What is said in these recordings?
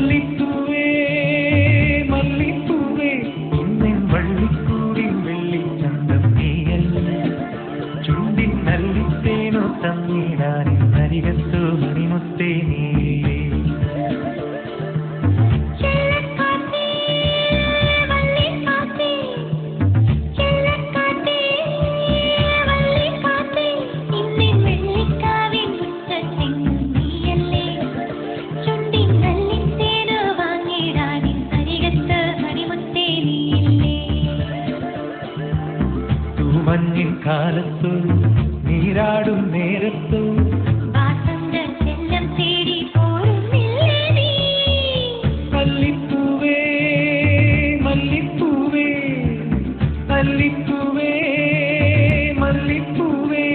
മല്ലിപ്പൂവേ മല്ലിപ്പൂവേ ഇന്നിൻ വള്ളിക്കൂടി വെള്ളിച്ചന്തം നീയല്ല ചുണ്ടിൻ നല്ലിത്തേനോ തന്നിടാനിൻ അരികത്തു മണിമുത്തേ നീയില്ലേ മഞ്ഞിൻ കാലത്തു നീരാടും നേരത്തു മല്ലിപ്പൂവേ മല്ലിപ്പൂവേ മല്ലിപ്പൂവേ മല്ലിപ്പൂവേ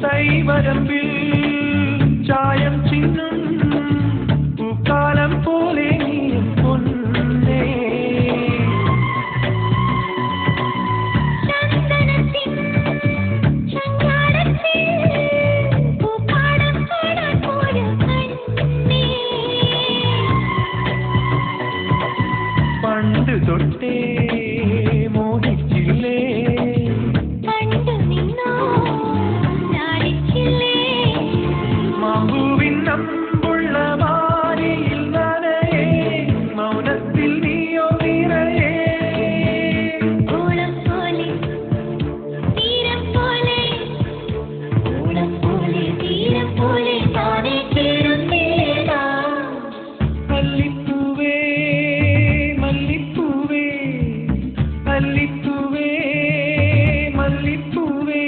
തൈവരമ്പിൽ ചായം ചിന്നും പൂക്കാലം പോലെ നീയും പൊന്നേ പണ്ട് തൊട്ടേ മോഹിച്ചില്ലേ മല്ലിപ്പൂവേ മല്ലിപ്പൂവേ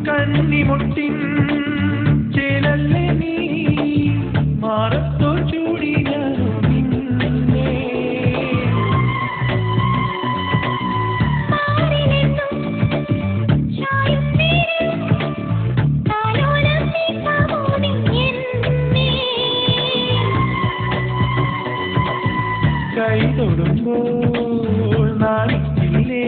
കന്നിമുട്ടിൻ ചേലല്ലേ നീ മാറത്തോ ചൂടിനാനോ നിന്നെ കൈ തൊടുമ്പോൾ നാണിക്കില്ലേ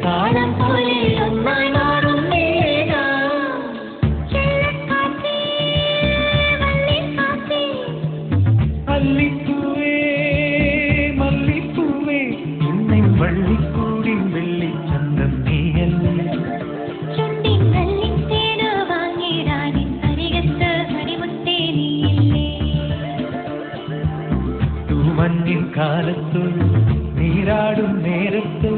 താളം പോലെ ഒന്നായി മാറും മല്ലിപ്പൂവേ മല്ലിപ്പൂവേ ഇന്നിൻ വള്ളിക്കൂടി വെള്ളിച്ചന്തം നീയല്ല ചുണ്ടിൻ നല്ലിത്തേനോ വാങ്ങിടാനിൻ അരികത്ത് മണിമുത്തേ നീയില്ലേ തൂമഞ്ഞിൻ കാലത്തു നീരാടും നേരത്തു